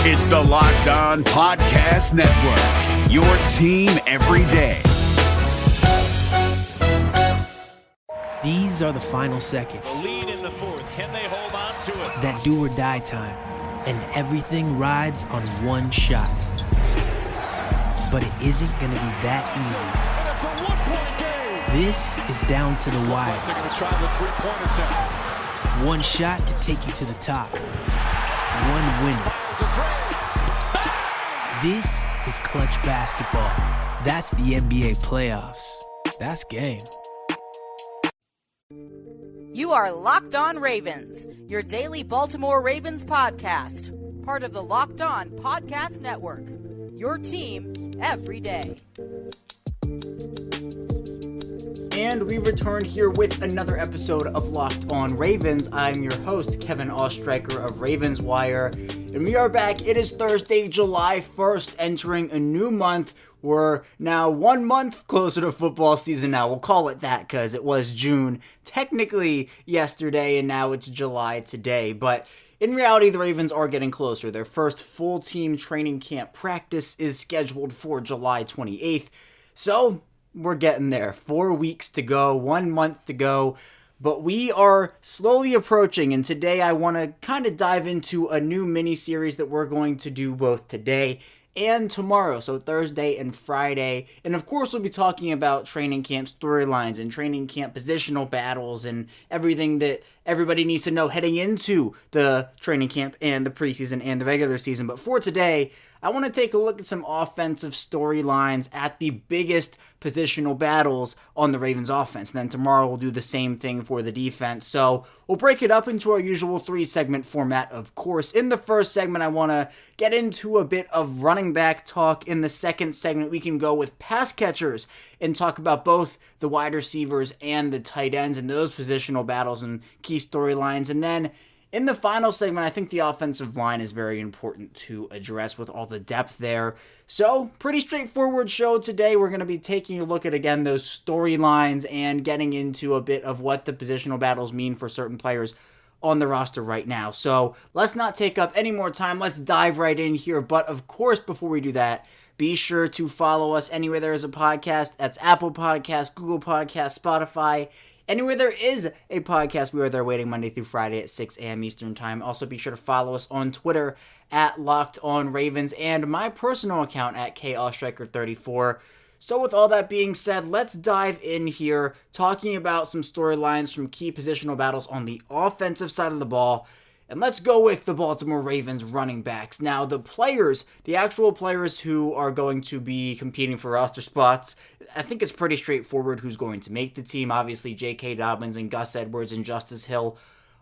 It's the Locked On Podcast Network, your team every day. These are the final seconds. The lead in the fourth. Can they hold on to it? That do or die time. And everything rides on one shot. But it isn't going to be that easy. And it's a one-point game. This is down to the wire. They're going to try the three-point attempt. One shot to take you to the top. One winner. This is clutch basketball. That's the NBA playoffs. That's game. You are Locked On Ravens, your daily Baltimore Ravens podcast. Part of the Locked On Podcast Network, your team every day. And we return here with another episode of Locked On Ravens. I'm your host, Kevin Ostreicher of Ravens Wire. And we are back. It is Thursday, July 1st, entering a new month. We're now 1 month closer to football season now. We'll call it that because it was June technically yesterday, and now it's July today. But in reality, the Ravens are getting closer. Their first full team training camp practice is scheduled for July 28th. So we're getting there. 4 weeks to go, 1 month to go. But we are slowly approaching, and today I want to kind of dive into a new mini-series that we're going to do both today and tomorrow, so Thursday and Friday. And of course, we'll be talking about training camp storylines and training camp positional battles and everything that everybody needs to know heading into the training camp and the preseason and the regular season. But for today, I want to take a look at some offensive storylines at the biggest positional battles on the Ravens offense. And then tomorrow we'll do the same thing for the defense. So we'll break it up into our usual 3-segment format, of course. In the first segment, I want to get into a bit of running back talk. In the second segment, we can go with pass catchers and talk about both the wide receivers and the tight ends and those positional battles and key storylines. And then in the final segment, I think the offensive line is very important to address with all the depth there. So, pretty straightforward show today. We're going to be taking a look at, again, those storylines and getting into a bit of what the positional battles mean for certain players on the roster right now. So, let's not take up any more time. Let's dive right in here. But, of course, before we do that, be sure to follow us anywhere there is a podcast. That's Apple Podcasts, Google Podcasts, Spotify. Anywhere there is a podcast, we are there waiting Monday through Friday at 6 a.m. Eastern Time. Also, be sure to follow us on Twitter at Locked On Ravens and my personal account at KOstriker34. So with all that being said, let's dive in here talking about some storylines from key positional battles on the offensive side of the ball. And let's go with the Baltimore Ravens running backs. Now, the actual players who are going to be competing for roster spots, I think it's pretty straightforward who's going to make the team. Obviously, J.K. Dobbins and Gus Edwards and Justice Hill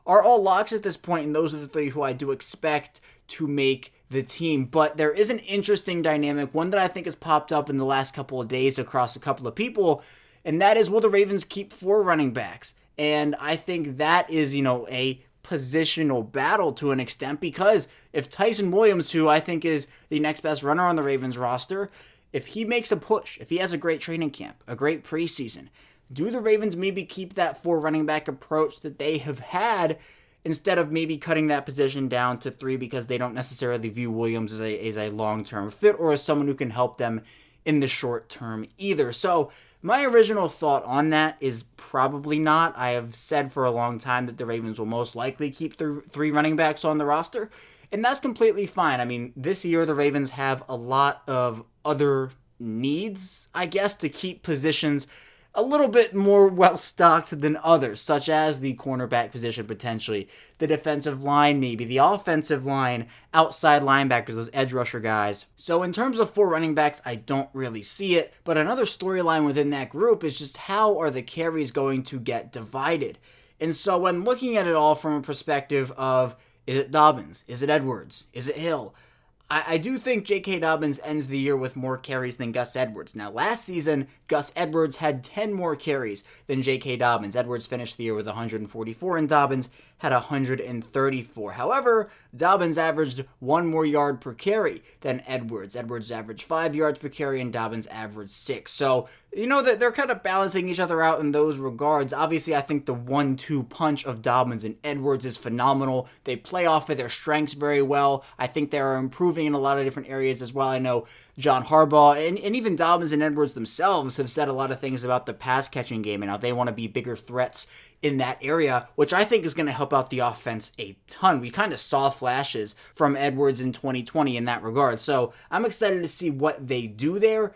are all locks at this point, and those are the three who I do expect to make the team. But there is an interesting dynamic, one that I think has popped up in the last couple of days across a couple of people, and that is, will the Ravens keep 4 running backs? And I think that is, a positional battle to an extent, because if Tyson Williams, who I think is the next best runner on the Ravens roster, if he makes a push, if he has a great training camp, a great preseason, do the Ravens maybe keep that 4 running back approach that they have had instead of maybe cutting that position down to 3 because they don't necessarily view Williams as a long-term fit or as someone who can help them in the short term either? So my original thought on that is probably not. I have said for a long time that the Ravens will most likely keep the 3 running backs on the roster, and that's completely fine. I mean, this year the Ravens have a lot of other needs, I guess, to keep positions a little bit more well-stocked than others, such as the cornerback position potentially, the defensive line maybe, the offensive line, outside linebackers, those edge rusher guys. So in terms of 4 running backs, I don't really see it, but another storyline within that group is just how are the carries going to get divided? And so when looking at it all from a perspective of, is it Dobbins? Is it Edwards? Is it Hill? I do think J.K. Dobbins ends the year with more carries than Gus Edwards. Now, last season, Gus Edwards had 10 more carries than J.K. Dobbins. Edwards finished the year with 144, and Dobbins had 134. However, Dobbins averaged 1 more yard per carry than Edwards. Edwards averaged 5 yards per carry, and Dobbins averaged 6. So that they're kind of balancing each other out in those regards. Obviously, I think the 1-2 punch of Dobbins and Edwards is phenomenal. They play off of their strengths very well. I think they are improving in a lot of different areas as well. I know John Harbaugh and even Dobbins and Edwards themselves have said a lot of things about the pass-catching game and how they want to be bigger threats in that area, which I think is going to help out the offense a ton. We kind of saw flashes from Edwards in 2020 in that regard. So I'm excited to see what they do there.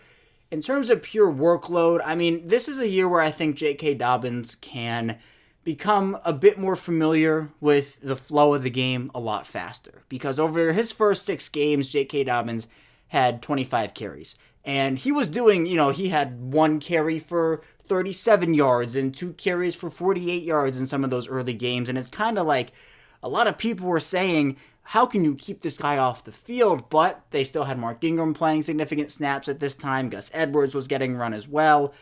In terms of pure workload, I mean, this is a year where I think J.K. Dobbins can become a bit more familiar with the flow of the game a lot faster. Because over his first 6 games, J.K. Dobbins had 25 carries. And he was doing, he had 1 carry for 37 yards and 2 carries for 48 yards in some of those early games. And it's kind of like a lot of people were saying, how can you keep this guy off the field? But they still had Mark Ingram playing significant snaps at this time. Gus Edwards was getting run as well.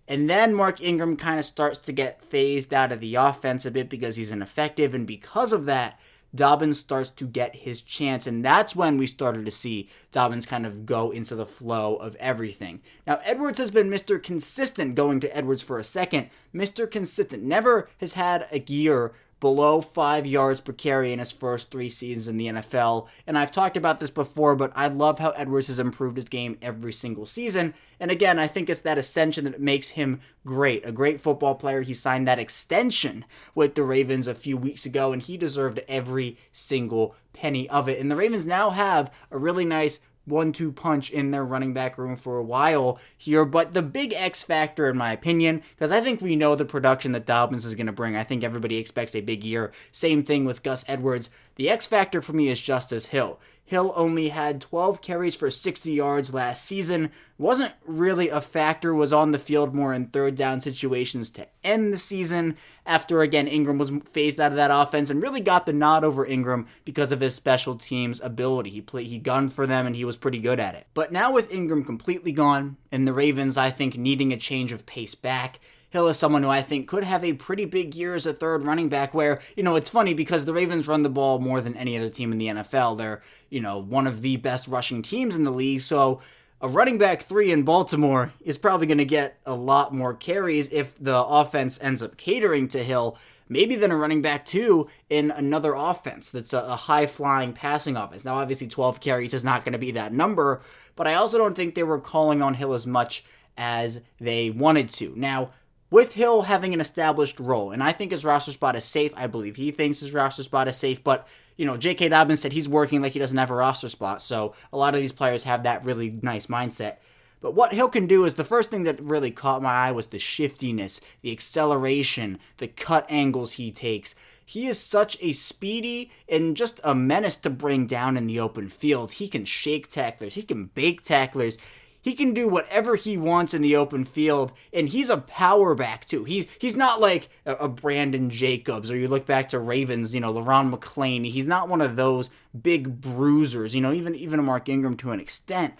And then Mark Ingram kind of starts to get phased out of the offense a bit because he's ineffective. And because of that, Dobbins starts to get his chance. And that's when we started to see Dobbins kind of go into the flow of everything. Now, Edwards has been Mr. Consistent, going to Edwards for a second. Mr. Consistent never has had a year below 5 yards per carry in his first 3 seasons in the NFL. And I've talked about this before, but I love how Edwards has improved his game every single season. And again, I think it's that ascension that makes him great. A great football player. He signed that extension with the Ravens a few weeks ago, and he deserved every single penny of it. And the Ravens now have a really nice 1-2 punch in their running back room for a while here, but the big X factor in my opinion, because I think we know the production that Dobbins is going to bring. I think everybody expects a big year. Same thing with Gus Edwards. The X factor for me is Justice Hill. Hill only had 12 carries for 60 yards last season. Wasn't really a factor, was on the field more in third down situations to end the season after, again, Ingram was phased out of that offense and really got the nod over Ingram because of his special teams ability. He gunned for them and he was pretty good at it. But now with Ingram completely gone and the Ravens, I think, needing a change of pace back, Hill is someone who I think could have a pretty big year as a third running back where, it's funny because the Ravens run the ball more than any other team in the NFL. They're, one of the best rushing teams in the league. So a running back 3 in Baltimore is probably going to get a lot more carries if the offense ends up catering to Hill, maybe than a running back 2 in another offense that's a high-flying passing offense. Now, obviously, 12 carries is not going to be that number, but I also don't think they were calling on Hill as much as they wanted to. Now, with Hill having an established role, and I think his roster spot is safe. I believe he thinks his roster spot is safe, but, J.K. Dobbins said he's working like he doesn't have a roster spot, so a lot of these players have that really nice mindset. But what Hill can do is the first thing that really caught my eye was the shiftiness, the acceleration, the cut angles he takes. He is such a speedy and just a menace to bring down in the open field. He can shake tacklers, he can bake tacklers. He can do whatever he wants in the open field, and he's a power back too. He's not like a Brandon Jacobs, or you look back to Ravens, LaRon McClain. He's not one of those big bruisers, even a Mark Ingram to an extent.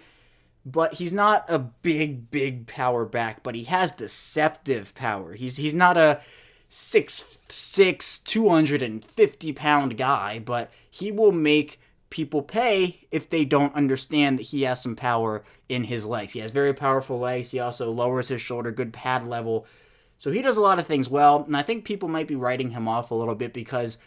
But he's not a big power back, but he has deceptive power. He's not a 6'6", 250-pound guy, but he will make people pay if they don't understand that he has some power in his legs. He has very powerful legs. He also lowers his shoulder, good pad level. So he does a lot of things well, and I think people might be writing him off a little bit because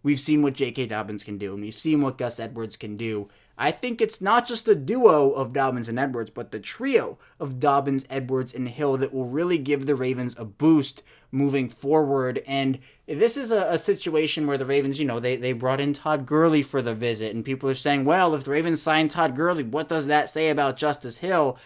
we've seen what J.K. Dobbins can do, and we've seen what Gus Edwards can do. I think it's not just the duo of Dobbins and Edwards, but the trio of Dobbins, Edwards, and Hill that will really give the Ravens a boost moving forward. And this is a situation where the Ravens, they brought in Todd Gurley for the visit, and people are saying, well, if the Ravens signed Todd Gurley, what does that say about Justice Hill?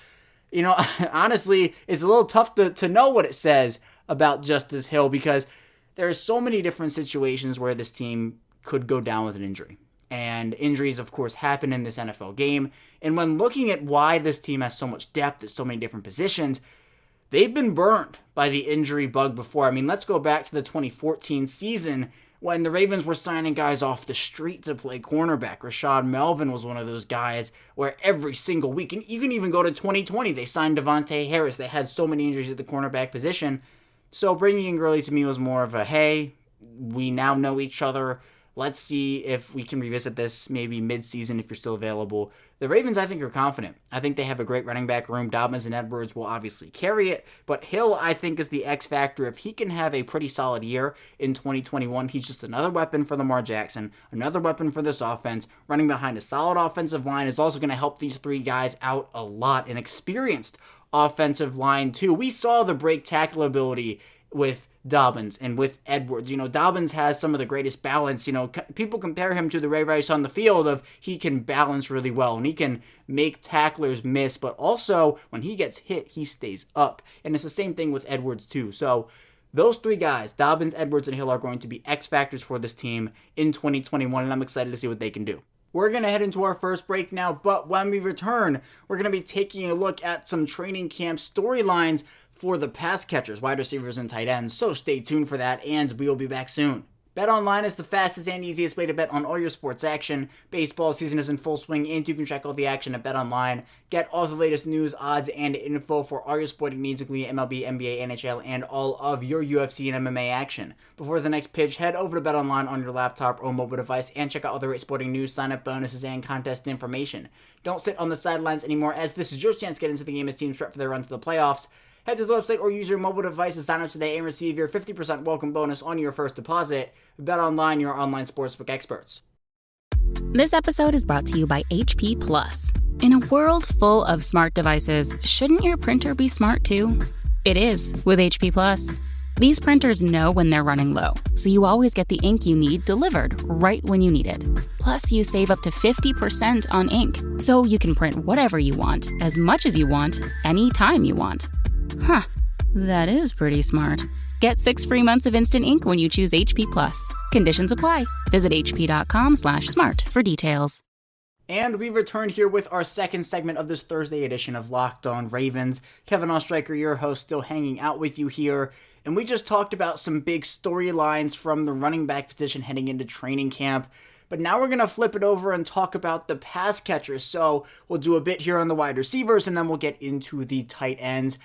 Honestly, it's a little tough to know what it says about Justice Hill because there are so many different situations where this team could go down with an injury. And injuries, of course, happen in this NFL game. And when looking at why this team has so much depth at so many different positions, they've been burned by the injury bug before. I mean, let's go back to the 2014 season when the Ravens were signing guys off the street to play cornerback. Rashad Melvin was one of those guys where every single week, and you can even go to 2020, they signed Devontae Harris. They had so many injuries at the cornerback position. So bringing in Gurley to me was more of a, hey, we now know each other. Let's see if we can revisit this maybe mid-season if you're still available. The Ravens, I think, are confident. I think they have a great running back room. Dobbins and Edwards will obviously carry it, but Hill, I think, is the X factor. If he can have a pretty solid year in 2021, he's just another weapon for Lamar Jackson, another weapon for this offense. Running behind a solid offensive line is also going to help these three guys out a lot. An experienced offensive line, too. We saw the break tackle ability with Dobbins and with Edwards. Dobbins has some of the greatest balance. People compare him to the Ray Rice on the field of he can balance really well and he can make tacklers miss, but also when he gets hit, he stays up. And it's the same thing with Edwards too. So those three guys, Dobbins, Edwards, and Hill, are going to be X factors for this team in 2021, and I'm excited to see what they can do. We're going to head into our first break now, but when we return, we're going to be taking a look at some training camp storylines for the pass catchers, wide receivers, and tight ends, so stay tuned for that, and we will be back soon. BetOnline is the fastest and easiest way to bet on all your sports action. Baseball season is in full swing, and you can check all the action at BetOnline. Get all the latest news, odds, and info for all your sporting needs, including MLB, NBA, NHL, and all of your UFC and MMA action. Before the next pitch, head over to BetOnline on your laptop or mobile device and check out all the great sporting news, sign-up bonuses, and contest information. Don't sit on the sidelines anymore, as this is your chance to get into the game as teams prep for their run to the playoffs. Head to the website or use your mobile device to sign up today and receive your 50% welcome bonus on your first deposit. BetOnline, your online sportsbook experts. This episode is brought to you by HP Plus. In a world full of smart devices, shouldn't your printer be smart too? It is with HP Plus. These printers know when they're running low, so you always get the ink you need delivered right when you need it. Plus, you save up to 50% on ink, so you can print whatever you want, as much as you want, anytime you want. Huh, that is pretty smart. Get 6 free months of instant ink when you choose HP Plus. Conditions apply. Visit hp.com/smart for details. And we returned here with our second segment of this Thursday edition of Locked On Ravens. Kevin Ostreicher, your host, still hanging out with you here. And we just talked about some big storylines from the running back position heading into training camp. But now we're going to flip it over and talk about the pass catchers. So we'll do a bit here on the wide receivers, and then we'll get into the tight ends.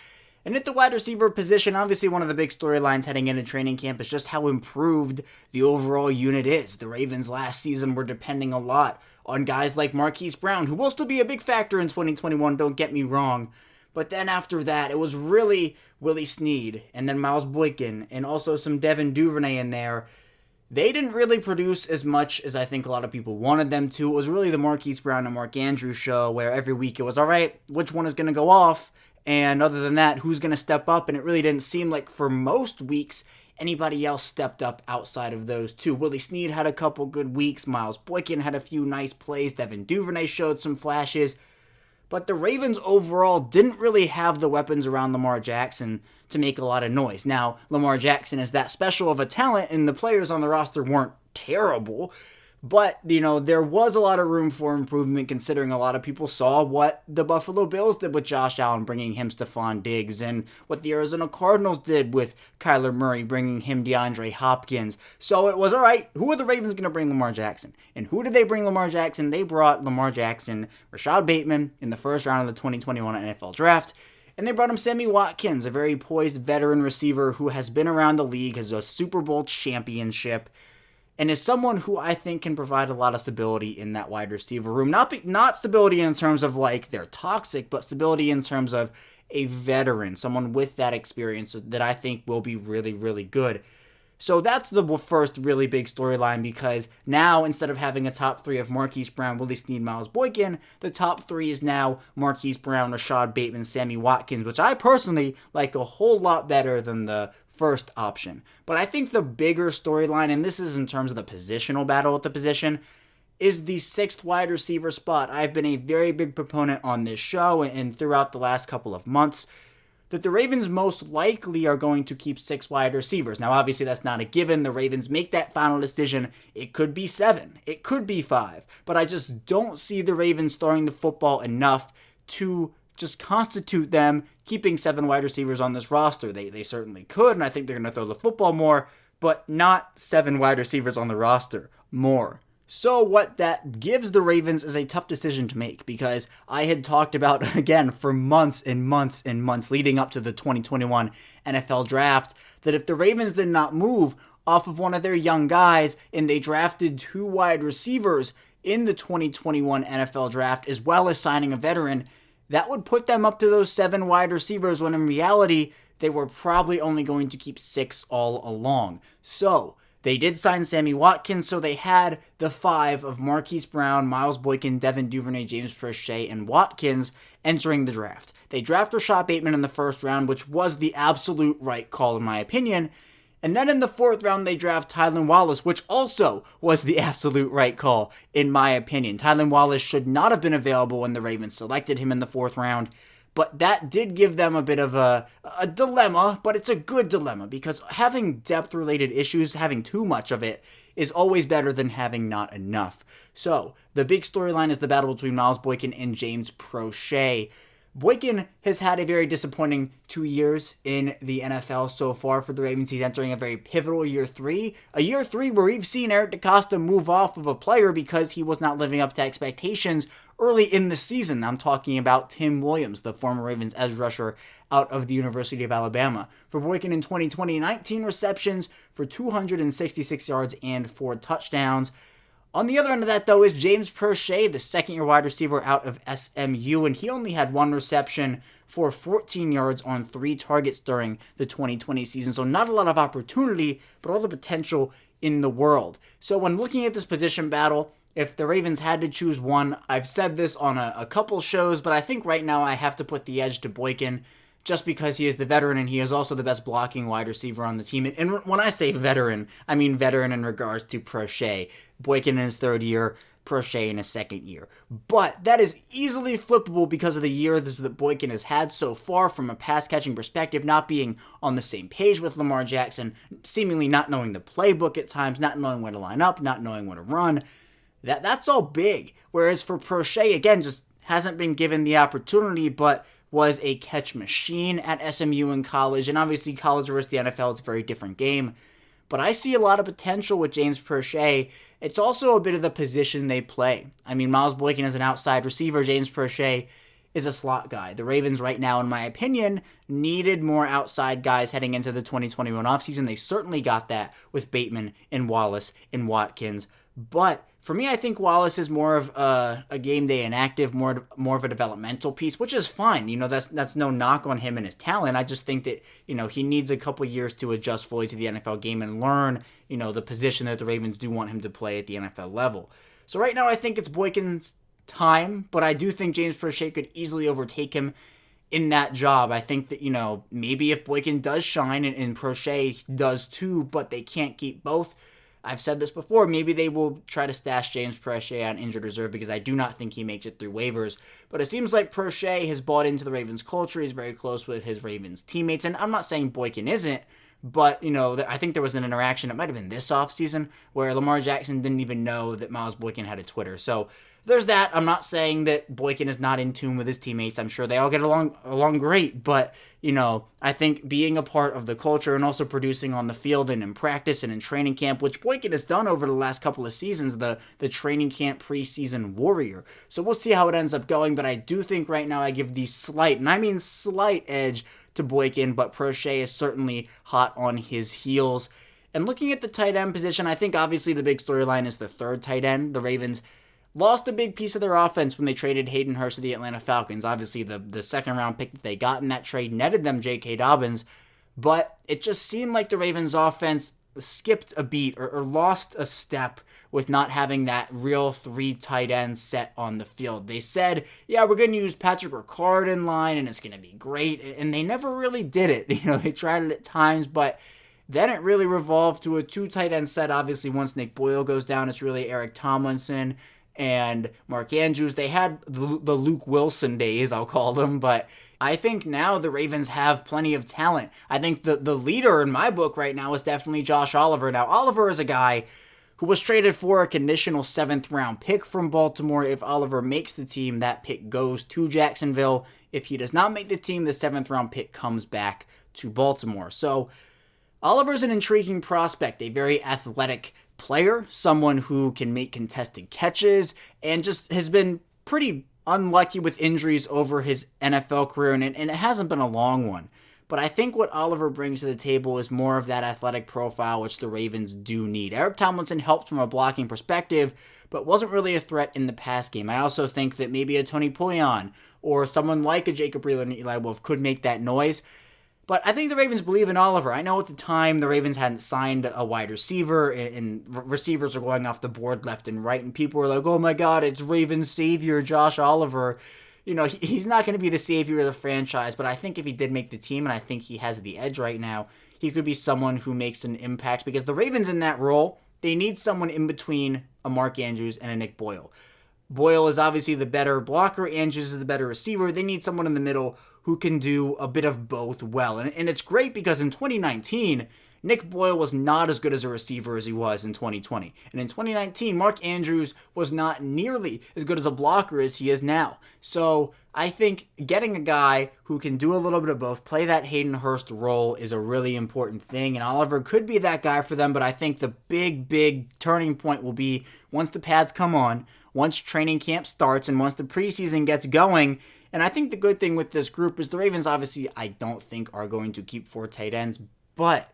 And at the wide receiver position, obviously one of the big storylines heading into training camp is just how improved the overall unit is. The Ravens last season were depending a lot on guys like Marquise Brown, who will still be a big factor in 2021, don't get me wrong. But then after that, it was really Willie Snead, and then Miles Boykin, and also some Devin Duvernay in there. They didn't really produce as much as I think a lot of people wanted them to. It was really the Marquise Brown and Mark Andrews show, where every week it was, all right, which one is going to go off? And other than that, who's going to step up? And it really didn't seem like for most weeks anybody else stepped up outside of those two. Willie Snead had a couple good weeks. Miles Boykin had a few nice plays. Devin Duvernay showed some flashes. But the Ravens overall didn't really have the weapons around Lamar Jackson to make a lot of noise. Now, Lamar Jackson is that special of a talent, and the players on the roster weren't terrible. But, there was a lot of room for improvement, considering a lot of people saw what the Buffalo Bills did with Josh Allen, bringing him Stephon Diggs, and what the Arizona Cardinals did with Kyler Murray, bringing him DeAndre Hopkins. So it was, all right, who are the Ravens going to bring Lamar Jackson? And who did they bring Lamar Jackson? They brought Lamar Jackson, Rashad Bateman, in the first round of the 2021 NFL Draft. And they brought him Sammy Watkins, a very poised veteran receiver who has been around the league, has a Super Bowl championship, and is someone who I think can provide a lot of stability in that wide receiver room. Not stability in terms of like they're toxic, but stability in terms of a veteran, someone with that experience that I think will be really, really good. So that's the first really big storyline, because now instead of having a top three of Marquise Brown, Willie Snead, Miles Boykin, the top three is now Marquise Brown, Rashad Bateman, Sammy Watkins, which I personally like a whole lot better than the first option. But I think the bigger storyline, and this is in terms of the positional battle at the position, is the sixth wide receiver spot. I've been a very big proponent on this show and throughout the last couple of months that the Ravens most likely are going to keep 6 wide receivers. Now, obviously, that's not a given. The Ravens make that final decision. It could be 7. It could be 5. But I just don't see the Ravens throwing the football enough to just constitute them keeping 7 wide receivers on this roster. They certainly could, and I think they're going to throw the football more, but not 7 wide receivers on the roster more. So what that gives the Ravens is a tough decision to make, because I had talked about, again, for months and months and months leading up to the 2021 NFL Draft, that if the Ravens did not move, off of one of their young guys, and they drafted 2 wide receivers in the 2021 NFL draft, as well as signing a veteran, that would put them up to those 7 wide receivers, when in reality, they were probably only going to keep 6 all along. So, they did sign Sammy Watkins, so they had the 5 of Marquise Brown, Miles Boykin, Devin Duvernay, James Prochet, and Watkins entering the draft. They draft Rashad Bateman in the first round, which was the absolute right call in my opinion. And then in the 4th round, they draft Tylan Wallace, which also was the absolute right call in my opinion. Tylan Wallace should not have been available when the Ravens selected him in the 4th round. But that did give them a bit of a dilemma, but it's a good dilemma because having depth-related issues, having too much of it, is always better than having not enough. So, the big storyline is the battle between Miles Boykin and James Prochet. Boykin has had a very disappointing 2 years in the NFL so far for the Ravens. He's entering a very pivotal year 3. A year 3 where we've seen Eric DeCosta move off of a player because he was not living up to expectations early in the season. I'm talking about Tim Williams, the former Ravens edge rusher out of the University of Alabama. For Boykin in 2020, 19 receptions for 266 yards and 4 touchdowns. On the other end of that, though, is James Prochet, the second-year wide receiver out of SMU, and he only had 1 reception for 14 yards on 3 targets during the 2020 season. So not a lot of opportunity, but all the potential in the world. So when looking at this position battle, if the Ravens had to choose one, I've said this on a couple shows, but I think right now I have to put the edge to Boykin, just because he is the veteran and he is also the best blocking wide receiver on the team. And when I say veteran, I mean veteran in regards to Prochet. Boykin in his 3rd year, Prochet in his 2nd year. But that is easily flippable because of the years that Boykin has had so far from a pass-catching perspective, not being on the same page with Lamar Jackson, seemingly not knowing the playbook at times, not knowing where to line up, not knowing where to run. That's all big. Whereas for Prochet, again, just hasn't been given the opportunity, but was a catch machine at SMU in college. And obviously college versus the NFL, it's a very different game. But I see a lot of potential with James Prochet. It's also a bit of the position they play. I mean, Miles Boykin is an outside receiver. James Prochet is a slot guy. The Ravens right now, in my opinion, needed more outside guys heading into the 2021 offseason. They certainly got that with Bateman and Wallace and Watkins. But for me, I think Wallace is more of a game day inactive, more of a developmental piece, which is fine. You know, that's no knock on him and his talent. I just think that, you know, he needs a couple years to adjust fully to the NFL game and learn, you know, the position that the Ravens do want him to play at the NFL level. So right now, I think it's Boykin's time, but I do think James Prochet could easily overtake him in that job. I think that, you know, maybe if Boykin does shine and Prochet does too, but they can't keep both, I've said this before, maybe they will try to stash James Prochet on injured reserve because I do not think he makes it through waivers. But it seems like Prochet has bought into the Ravens culture. He's very close with his Ravens teammates. And I'm not saying Boykin isn't, but, you know, I think there was an interaction, it might have been this offseason, where Lamar Jackson didn't even know that Miles Boykin had a Twitter. So there's that. I'm not saying that Boykin is not in tune with his teammates. I'm sure they all get along great, but, you know, I think being a part of the culture and also producing on the field and in practice and in training camp, which Boykin has done over the last couple of seasons, the training camp preseason warrior. So we'll see how it ends up going, but I do think right now I give the slight, and I mean slight, edge to Boykin, but Prochet is certainly hot on his heels. And looking at the tight end position, I think obviously the big storyline is the 3rd tight end. The Ravens lost a big piece of their offense when they traded Hayden Hurst to the Atlanta Falcons. Obviously, the 2nd round pick that they got in that trade netted them J.K. Dobbins, but it just seemed like the Ravens offense skipped a beat or lost a step with not having that real 3 tight end set on the field. They said, yeah, we're going to use Patrick Ricard in line and it's going to be great, and they never really did it. You know, they tried it at times, but then it really revolved to a 2 tight end set. Obviously, once Nick Boyle goes down, it's really Eric Tomlinson and Mark Andrews. They had the Luke Wilson days, I'll call them, but I think now the Ravens have plenty of talent. I think the leader in my book right now is definitely Josh Oliver. Now, Oliver is a guy who was traded for a conditional 7th round pick from Baltimore. If Oliver makes the team, that pick goes to Jacksonville. If he does not make the team, the 7th round pick comes back to Baltimore. So Oliver's an intriguing prospect, a very athletic player, someone who can make contested catches, and just has been pretty unlucky with injuries over his NFL career, and it hasn't been a long one. But I think what Oliver brings to the table is more of that athletic profile, which the Ravens do need. Eric Tomlinson helped from a blocking perspective, but wasn't really a threat in the pass game. I also think that maybe a Tony Pouliot or someone like a Jacob Breeland and Eli Wolf could make that noise. But I think the Ravens believe in Oliver. I know at the time the Ravens hadn't signed a wide receiver, and receivers are going off the board left and right, and people were like, oh my God, it's Ravens savior Josh Oliver. You know, he's not going to be the savior of the franchise, but I think if he did make the team, and I think he has the edge right now, he could be someone who makes an impact, because the Ravens in that role, they need someone in between a Mark Andrews and a Nick Boyle. Boyle is obviously the better blocker, Andrews is the better receiver. They need someone in the middle who can do a bit of both well. And it's great because in 2019, Nick Boyle was not as good as a receiver as he was in 2020. And in 2019, Mark Andrews was not nearly as good as a blocker as he is now. So I think getting a guy who can do a little bit of both, play that Hayden Hurst role, is a really important thing. And Oliver could be that guy for them, but I think the big turning point will be once the pads come on, once training camp starts, and once the preseason gets going. And I think the good thing with this group is the Ravens obviously I don't think are going to keep 4 tight ends, but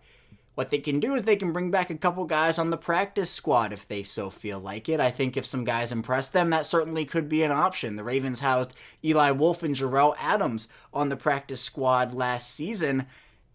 what they can do is they can bring back a couple guys on the practice squad if they so feel like it. I think if some guys impress them, that certainly could be an option. The Ravens housed Eli Wolf and Jarrell Adams on the practice squad last season,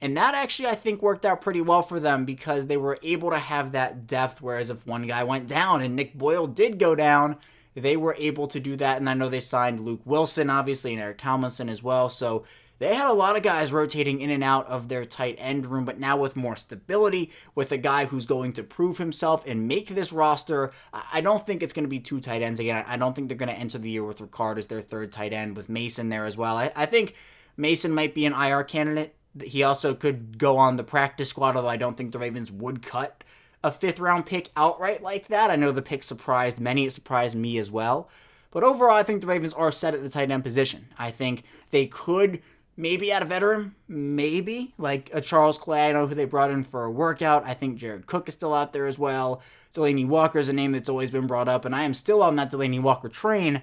and that actually I think worked out pretty well for them because they were able to have that depth, whereas if one guy went down and Nick Boyle did go down, they were able to do that. And I know they signed Luke Wilson, obviously, and Eric Tomlinson as well. So they had a lot of guys rotating in and out of their tight end room, but now with more stability, with a guy who's going to prove himself and make this roster, I don't think it's going to be 2 tight ends again. I don't think they're going to enter the year with Ricard as their 3rd tight end, with Mason there as well. I think Mason might be an IR candidate. He also could go on the practice squad, although I don't think the Ravens would cut a 5th-round pick outright like that. I know the pick surprised many. It surprised me as well. But overall, I think the Ravens are set at the tight end position. I think they could maybe add a veteran, maybe, like a Charles Clay. I know who they brought in for a workout. I think Jared Cook is still out there as well. Delanie Walker is a name that's always been brought up, and I am still on that Delanie Walker train.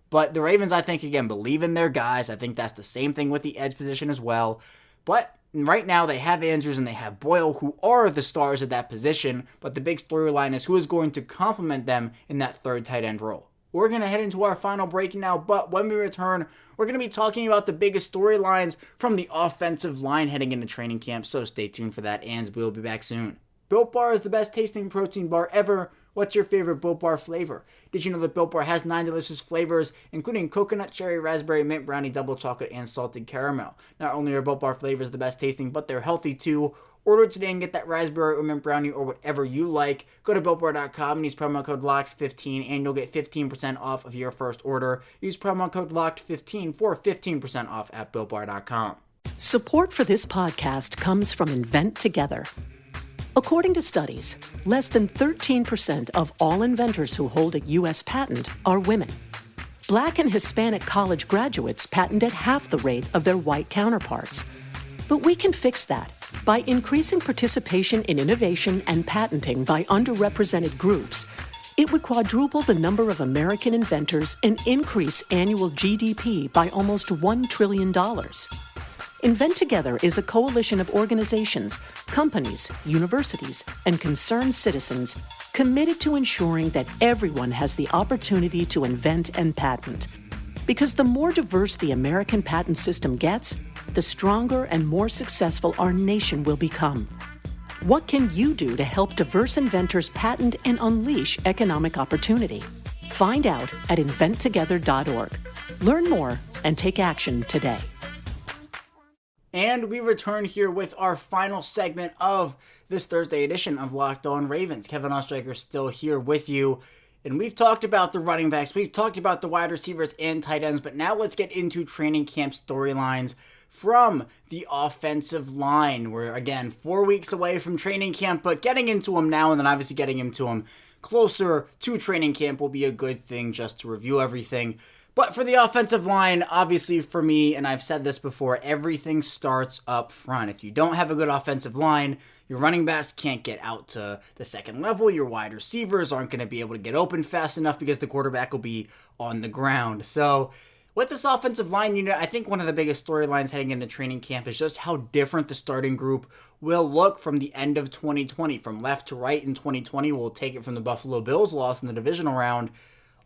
But the Ravens, I think, again, believe in their guys. I think that's the same thing with the edge position as well. But right now, they have Andrews and they have Boyle, who are the stars at that position, but the big storyline is who is going to complement them in that 3rd tight end role. We're going to head into our final break now, but when we return, we're going to be talking about the biggest storylines from the offensive line heading into training camp, so stay tuned for that, and we'll be back soon. Built Bar is the best tasting protein bar ever. What's your favorite Built Bar flavor? Did you know that Built Bar has 9 delicious flavors, including coconut, cherry, raspberry, mint brownie, double chocolate, and salted caramel? Not only are Built Bar flavors the best tasting, but they're healthy too. Order today and get that raspberry or mint brownie or whatever you like. Go to BuiltBar.com and use promo code LOCKED15 and you'll get 15% off of your first order. Use promo code LOCKED15 for 15% off at BuiltBar.com. Support for this podcast comes from Invent Together. According to studies, less than 13% of all inventors who hold a U.S. patent are women. Black and Hispanic college graduates patent at half the rate of their white counterparts. But we can fix that by increasing participation in innovation and patenting by underrepresented groups. It would quadruple the number of American inventors and increase annual GDP by almost $1 trillion. Invent Together is a coalition of organizations, companies, universities, and concerned citizens committed to ensuring that everyone has the opportunity to invent and patent. Because the more diverse the American patent system gets, the stronger and more successful our nation will become. What can you do to help diverse inventors patent and unleash economic opportunity? Find out at inventtogether.org. Learn more and take action today. And we return here with our final segment of this Thursday edition of Locked On Ravens. Kevin Oestreicher still here with you. And we've talked about the running backs, we've talked about the wide receivers and tight ends, but now let's get into training camp storylines from the offensive line. We're, again, 4 weeks away from training camp, but getting into them now and then obviously getting into them closer to training camp will be a good thing just to review everything. But for the offensive line, obviously for me, and I've said this before, everything starts up front. If you don't have a good offensive line, your running backs can't get out to the second level. Your wide receivers aren't going to be able to get open fast enough because the quarterback will be on the ground. So With this offensive line unit, I think one of the biggest storylines heading into training camp is just how different the starting group will look from the end of 2020. From left to right in 2020, we'll take it from the Buffalo Bills loss in the divisional round.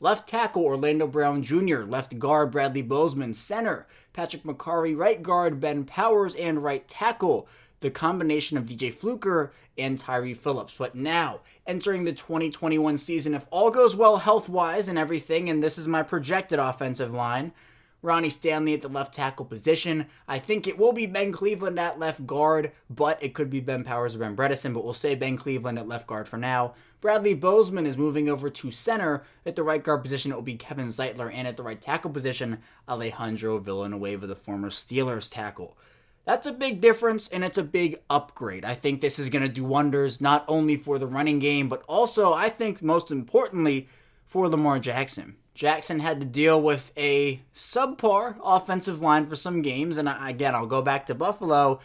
Left tackle, Orlando Brown Jr., left guard, Bradley Bozeman, center, Patrick McCarry, right guard, Ben Powers, and right tackle, the combination of DJ Fluker and Tyree Phillips. But now, entering the 2021 season, if all goes well health-wise and everything, and this is my projected offensive line, Ronnie Stanley at the left tackle position. I think it will be Ben Cleveland at left guard, but it could be Ben Powers or Ben Bredesen, but we'll say Ben Cleveland at left guard for now. Bradley Bozeman is moving over to center. At the right guard position, it will be Kevin Zeitler, and at the right tackle position, Alejandro Villanueva, the former Steelers tackle. That's a big difference, and it's a big upgrade. I think this is going to do wonders, not only for the running game, but also, I think, most importantly, for Lamar Jackson. Jackson had to deal with a subpar offensive line for some games, and again, I'll go back to Buffalo.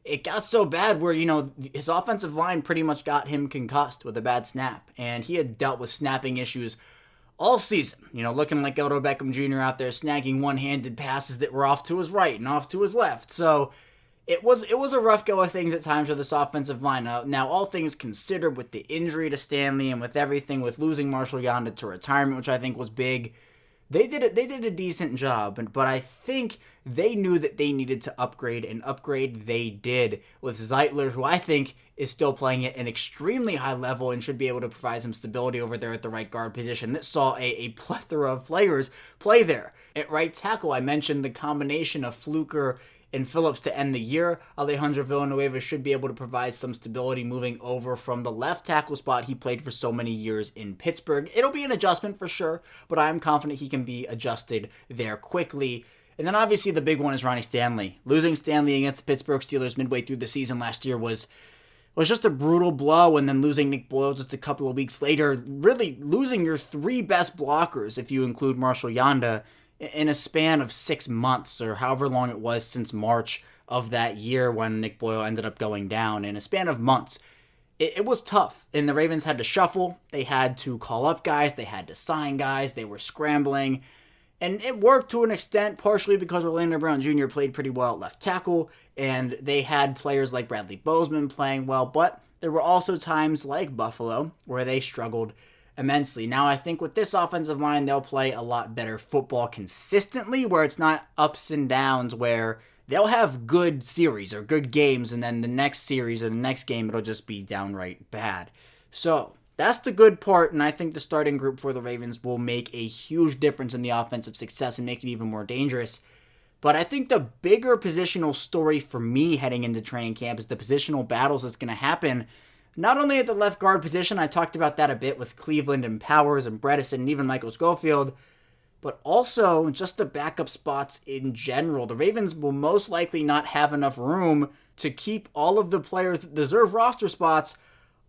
It got so bad where, his offensive line pretty much got him concussed with a bad snap, and he had dealt with snapping issues all season, looking like Odell Beckham Jr. out there snagging one-handed passes that were off to his right and off to his left. So it was a rough go of things at times for this offensive line. Now, all things considered, with the injury to Stanley and with everything, with losing Marshall Yanda to retirement, which I think was big, they did a decent job. But I think they knew that they needed to upgrade, and upgrade they did with Zeitler, who I think is still playing at an extremely high level and should be able to provide some stability over there at the right guard position. That saw a plethora of players play there. At right tackle, I mentioned the combination of Fluker and Phillips to end the year. Alejandro Villanueva should be able to provide some stability moving over from the left tackle spot he played for so many years in Pittsburgh. It'll be an adjustment for sure, but I'm confident he can be adjusted there quickly. And then obviously the big one is Ronnie Stanley. Losing Stanley against the Pittsburgh Steelers midway through the season last year was just a brutal blow, and then losing Nick Boyle just a couple of weeks later, really losing your three best blockers, if you include Marshall Yanda, in a span of 6 months, or however long it was since March of that year when Nick Boyle ended up going down. In a span of months, it was tough, and the Ravens had to shuffle. They had to call up guys, they had to sign guys, they were scrambling, and it worked to an extent, partially because Orlando Brown Jr. played pretty well at left tackle, and they had players like Bradley Bozeman playing well, but there were also times like Buffalo where they struggled immensely. Now, I think with this offensive line, they'll play a lot better football consistently, where it's not ups and downs, where they'll have good series or good games, and then the next series or the next game, it'll just be downright bad. So that's the good part, and I think the starting group for the Ravens will make a huge difference in the offensive success and make it even more dangerous. But I think the bigger positional story for me heading into training camp is the positional battles that's going to happen not only at the left guard position. I talked about that a bit with Cleveland and Powers and Bredesen and even Michael Schofield, but also just the backup spots in general. The Ravens will most likely not have enough room to keep all of the players that deserve roster spots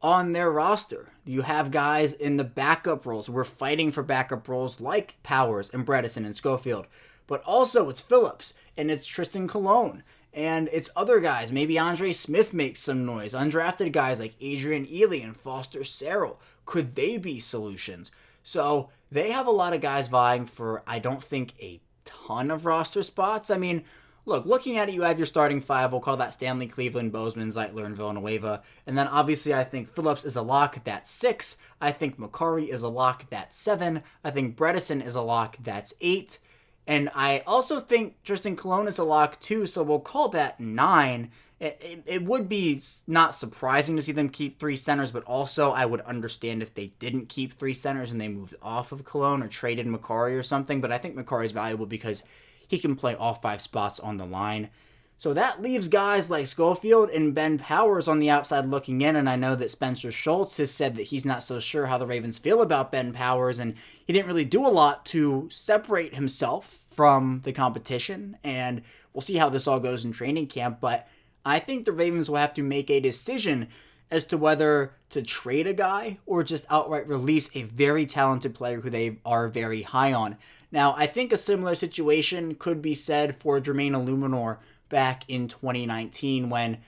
on their roster. You have guys in the backup roles. We're fighting for backup roles like Powers and Bredesen and Schofield, but also it's Phillips and it's Tristan Colon. And it's other guys. Maybe Andre Smith makes some noise. Undrafted guys like Adrian Ely and Foster Sarrell. Could they be solutions? So they have a lot of guys vying for, I don't think, a ton of roster spots. I mean, looking at it, you have your starting five. We'll call that Stanley, Cleveland, Bozeman, Zeitler, and Villanueva. And then obviously I think Phillips is a lock. That's 6. I think McCarry is a lock. That's 7. I think Bredesen is a lock. That's 8. And I also think Tristan Colon is a lock too, so we'll call that 9. It would be not surprising to see them keep 3 centers, but also I would understand if they didn't keep 3 centers and they moved off of Colon or traded McCarry or something. But I think McCarry is valuable because he can play all 5 spots on the line. So that leaves guys like Schofield and Ben Powers on the outside looking in, and I know that Spencer Schultz has said that he's not so sure how the Ravens feel about Ben Powers, and he didn't really do a lot to separate himself from the competition, and we'll see how this all goes in training camp, but I think the Ravens will have to make a decision as to whether to trade a guy or just outright release a very talented player who they are very high on. Now, I think a similar situation could be said for Jermaine Illuminor back in 2019 when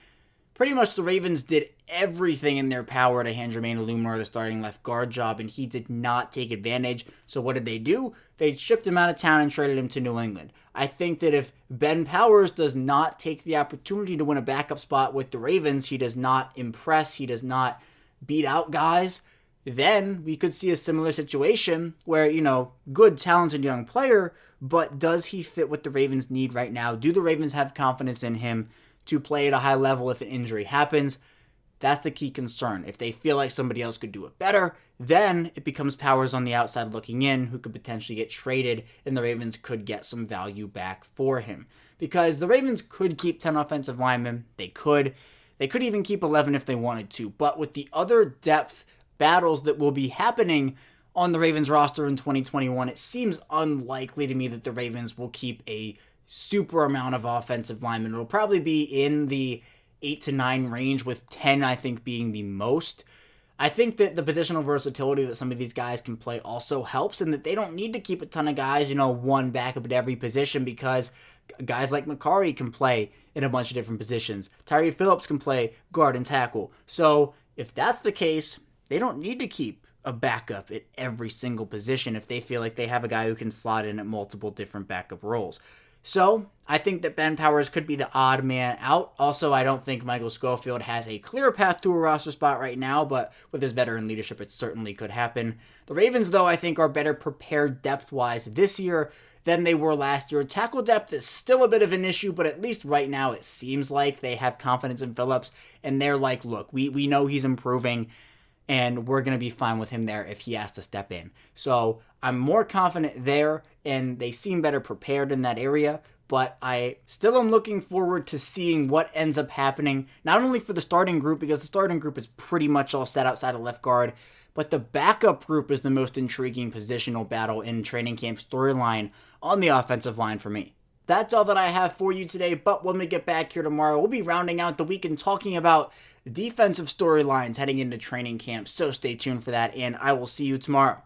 pretty much the Ravens did everything in their power to hand Jermaine Illuminor the starting left guard job, and he did not take advantage. So what did they do? They shipped him out of town and traded him to New England. I think that if Ben Powers does not take the opportunity to win a backup spot with the Ravens, he does not impress, he does not beat out guys, then we could see a similar situation where, good, talented young player, but does he fit what the Ravens need right now? Do the Ravens have confidence in him to play at a high level if an injury happens? That's the key concern. If they feel like somebody else could do it better, then it becomes Powers on the outside looking in who could potentially get traded, and the Ravens could get some value back for him. Because the Ravens could keep 10 offensive linemen. They could even keep 11 if they wanted to. But with the other depth battles that will be happening on the Ravens roster in 2021, it seems unlikely to me that the Ravens will keep a super amount of offensive linemen. It'll probably be in the 8 to 9 range, with 10, I think, being the most. I think that the positional versatility that some of these guys can play also helps, and that they don't need to keep a ton of guys, one backup at every position, because guys like Macari can play in a bunch of different positions. Tyree Phillips can play guard and tackle. So if that's the case, they don't need to keep a backup at every single position if they feel like they have a guy who can slot in at multiple different backup roles. So I think that Ben Powers could be the odd man out. Also, I don't think Michael Schofield has a clear path to a roster spot right now, but with his veteran leadership, it certainly could happen. The Ravens, though, I think are better prepared depth-wise this year than they were last year. Tackle depth is still a bit of an issue, but at least right now it seems like they have confidence in Phillips, and they're like, look, we know he's improving, and we're going to be fine with him there if he has to step in. So I'm more confident there, and they seem better prepared in that area, but I still am looking forward to seeing what ends up happening, not only for the starting group, because the starting group is pretty much all set outside of left guard, but the backup group is the most intriguing positional battle in training camp storyline on the offensive line for me. That's all that I have for you today, but when we get back here tomorrow, we'll be rounding out the week and talking about defensive storylines heading into training camp, so stay tuned for that, and I will see you tomorrow.